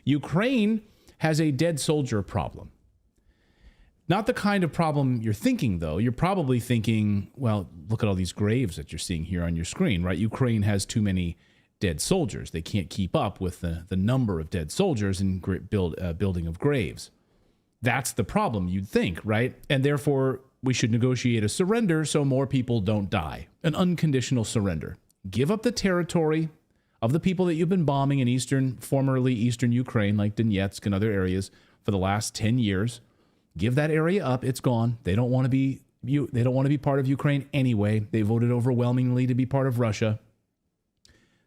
Ukraine has a dead soldier problem. Not the kind of problem you're thinking, though. You're probably thinking, well, look at all these graves that you're seeing here on your screen, right? Ukraine has too many dead soldiers. They can't keep up with the number of dead soldiers and building of graves. That's the problem, you'd think, right? And therefore, we should negotiate a surrender so more people don't die. An unconditional surrender. Give up the territory of the people that you've been bombing in formerly eastern Ukraine, like Donetsk and other areas, for the last 10 years. Give that area up. It's gone. They don't want to be part of Ukraine anyway. They voted overwhelmingly to be part of Russia.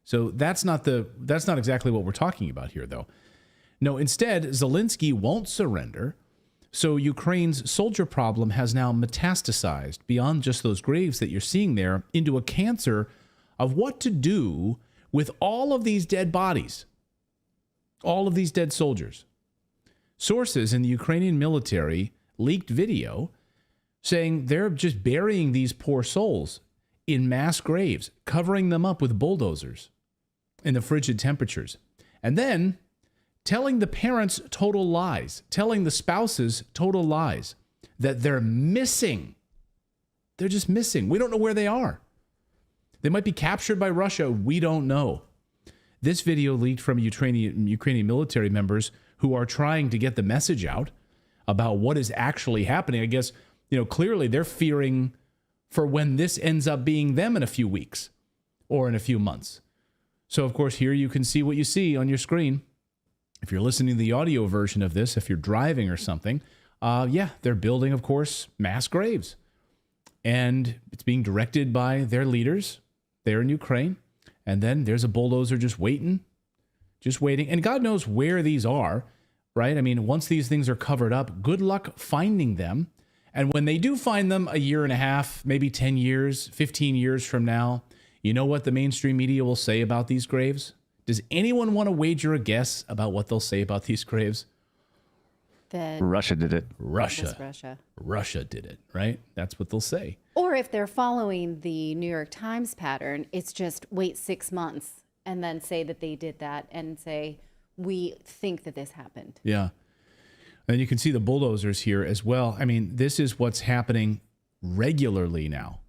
So that's not exactly what we're talking about here, though. No, instead, Zelensky won't surrender. So Ukraine's soldier problem has now metastasized beyond just those graves that you're seeing there into a cancer of what to do with all of these dead bodies, all of these dead soldiers. Sources in the Ukrainian military leaked video saying they're just burying these poor souls in mass graves, covering them up with bulldozers in the frigid temperatures, and then telling the parents total lies, telling the spouses total lies, that they're missing. They're just missing. We don't know where they are. They might be captured by Russia. We don't know. This video leaked from Ukrainian military members who are trying to get the message out about what is actually happening. I guess, clearly they're fearing for when this ends up being them in a few weeks or in a few months. So, of course, here you can see what you see on your screen. If you're listening to the audio version of this, if you're driving or something, they're building, of course, mass graves. And it's being directed by their leaders there in Ukraine. And then there's a bulldozer just waiting. And God knows where these are, right? I mean, once these things are covered up, good luck finding them. And when they do find them a year and a half, maybe 10 years, 15 years from now, you know what the mainstream media will say about these graves? Does anyone want to wager a guess about what they'll say about these graves? That Russia did it. Russia did it, right? That's what they'll say. Or if they're following the New York Times pattern, it's just wait 6 months and then say that they did that and say, we think that this happened. Yeah. And you can see the bulldozers here as well. I mean, this is what's happening regularly now.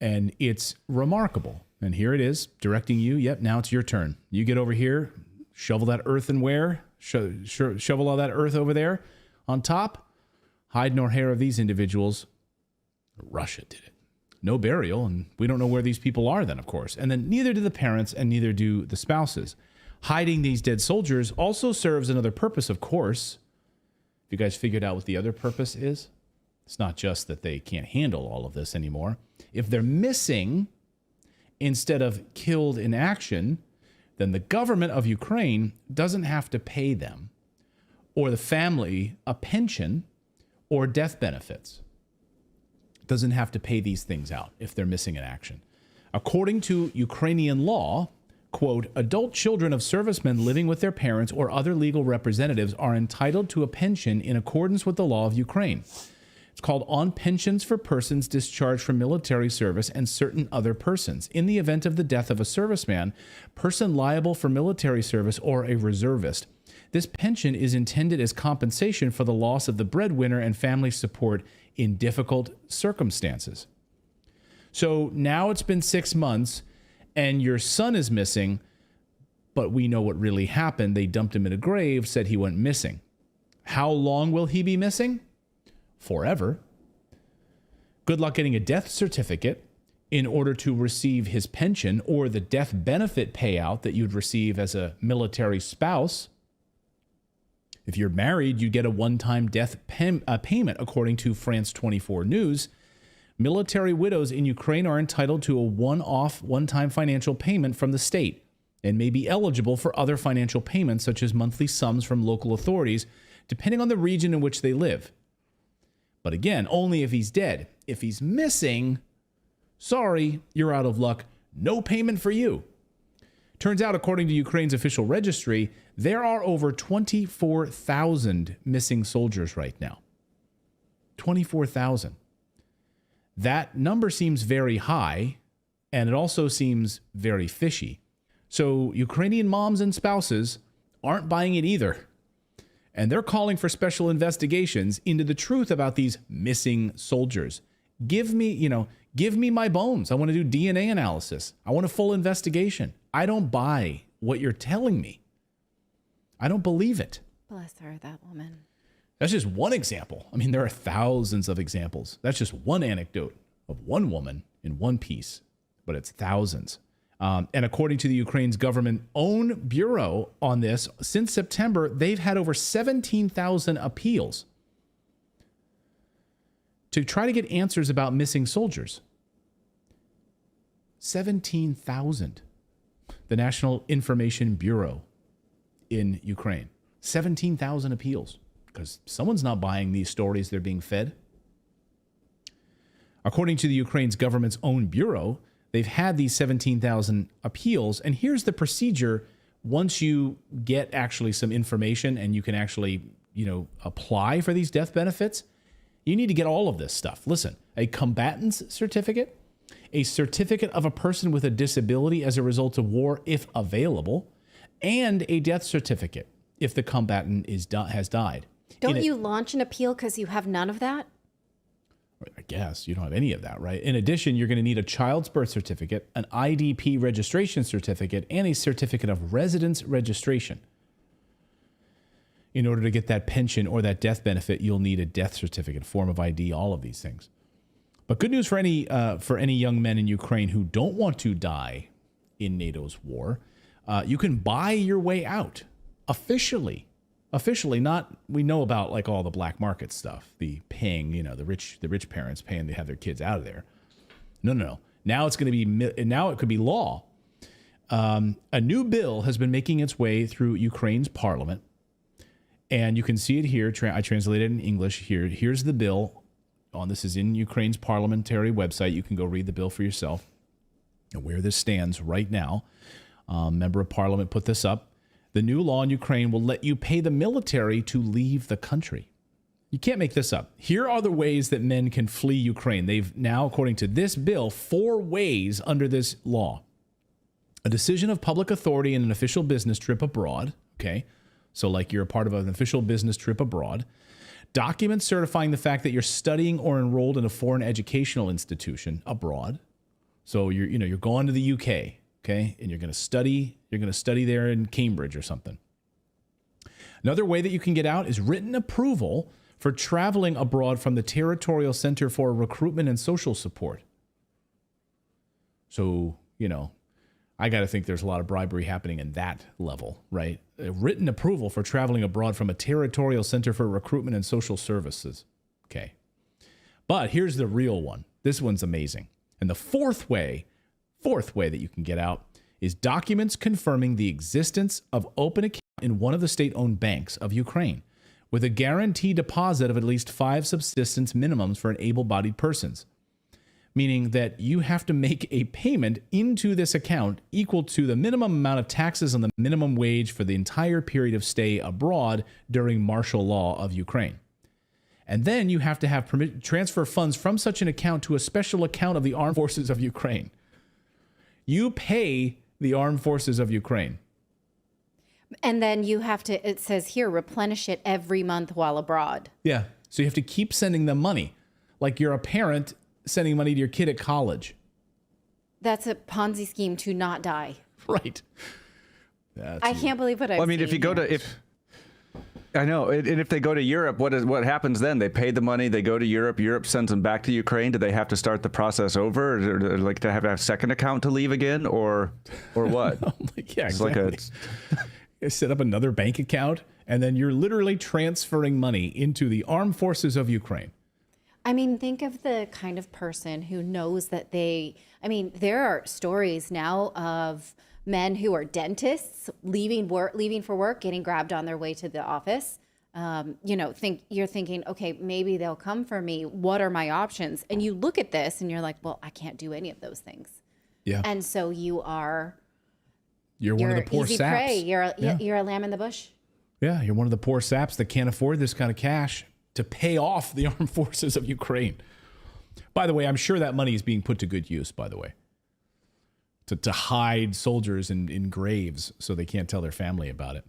And it's remarkable. And here it is, directing you. Yep, now it's your turn. You get over here, shovel that earthenware, shovel all that earth over there on top. Hide nor hair of these individuals. Russia did it. No burial, and we don't know where these people are then, of course. And then neither do the parents and neither do the spouses. Hiding these dead soldiers also serves another purpose, of course. Have you guys figured out what the other purpose is? It's not just that they can't handle all of this anymore. If they're missing instead of killed in action, then the government of Ukraine doesn't have to pay them or the family a pension or death benefits. Doesn't have to pay these things out if they're missing in action. According to Ukrainian law, quote, adult children of servicemen living with their parents or other legal representatives are entitled to a pension in accordance with the law of Ukraine. It's called On Pensions for Persons Discharged from Military Service and Certain Other Persons. In the event of the death of a serviceman, person liable for military service, or a reservist. This pension is intended as compensation for the loss of the breadwinner and family support in difficult circumstances. So now it's been 6 months and your son is missing, but we know what really happened. They dumped him in a grave, said he went missing. How long will he be missing? Forever. Good luck getting a death certificate in order to receive his pension or the death benefit payout that you'd receive as a military spouse. If you're married, you get a one-time death payment, according to France 24 News. Military widows in Ukraine are entitled to a one-time financial payment from the state and may be eligible for other financial payments, such as monthly sums from local authorities, depending on the region in which they live. But again, only if he's dead. If he's missing, sorry, you're out of luck. No payment for you. Turns out, according to Ukraine's official registry, there are over 24,000 missing soldiers right now. 24,000. That number seems very high, and it also seems very fishy. So Ukrainian moms and spouses aren't buying it either. And they're calling for special investigations into the truth about these missing soldiers. Give me my bones. I want to do DNA analysis. I want a full investigation. I don't buy what you're telling me. I don't believe it. Bless her, that woman. That's just one example. I mean, there are thousands of examples. That's just one anecdote of one woman in one piece, but it's thousands. And according to the Ukraine's government own bureau on this, since September, they've had over 17,000 appeals to try to get answers about missing soldiers. 17,000. The National Information Bureau in Ukraine. 17,000 appeals because someone's not buying these stories they're being fed. According to the Ukraine's government's own bureau, they've had these 17,000 appeals. And here's the procedure once you get actually some information and you can actually, apply for these death benefits. You need to get all of this stuff. Listen, a combatant's certificate, a certificate of a person with a disability as a result of war, if available, and a death certificate if the combatant has died. Don't you launch an appeal because you have none of that? I guess you don't have any of that, right? In addition, you're going to need a child's birth certificate, an IDP registration certificate, and a certificate of residence registration. In order to get that pension or that death benefit, you'll need a death certificate, form of ID, all of these things. But good news for any young men in Ukraine who don't want to die in NATO's war. You can buy your way out officially. Not, we know about like all the black market stuff, the paying, the rich parents paying to have their kids out of there. No. Now it's going to be, now it could be law. A new bill has been making its way through Ukraine's parliament. And you can see it here. I translated it in English here. Here's the bill. This is in Ukraine's parliamentary website. You can go read the bill for yourself and where this stands right now. Member of parliament put this up. The new law in Ukraine will let you pay the military to leave the country. You can't make this up. Here are the ways that men can flee Ukraine. They've now, according to this bill, 4 ways under this law. A decision of public authority in an official business trip abroad. Okay. So like you're a part of an official business trip abroad. Documents certifying the fact that you're studying or enrolled in a foreign educational institution abroad. So you're going to the UK. Okay, and you're going to study there in Cambridge or something. Another way that you can get out is written approval for traveling abroad from the Territorial Center for Recruitment and Social Support. So, I got to think there's a lot of bribery happening in that level, right? A written approval for traveling abroad from a Territorial Center for Recruitment and Social Services. Okay. But here's the real one. This one's amazing. And the fourth way that you can get out is documents confirming the existence of open account in one of the state-owned banks of Ukraine with a guaranteed deposit of at least 5 subsistence minimums for able-bodied persons, meaning that you have to make a payment into this account equal to the minimum amount of taxes on the minimum wage for the entire period of stay abroad during martial law of Ukraine. And then you have to have transfer funds from such an account to a special account of the Armed Forces of Ukraine. You pay the Armed Forces of Ukraine. And then you have to, it says here, replenish it every month while abroad. Yeah. So you have to keep sending them money. Like you're a parent sending money to your kid at college. That's a Ponzi scheme to not die. Right. I can't believe what I've seen. If you go to, I know, and if they go to Europe, what happens then? They pay the money, they go to Europe, Europe sends them back to Ukraine. Do they have to start the process over, or like to have a second account to leave again, or what? Yeah, exactly. You set up another bank account, and then you're literally transferring money into the Armed Forces of Ukraine. I mean, think of the kind of person who knows that there are stories now of men who are dentists leaving for work, getting grabbed on their way to the office. You're thinking, okay, maybe they'll come for me. What are my options? And you look at this and you're like, well, I can't do any of those things. Yeah. And so you're one of the poor easy saps. Prey. You're a lamb in the bush. Yeah, you're one of the poor saps that can't afford this kind of cash to pay off the Armed Forces of Ukraine. By the way, I'm sure that money is being put to good use, by the way. To hide soldiers in graves so they can't tell their family about it.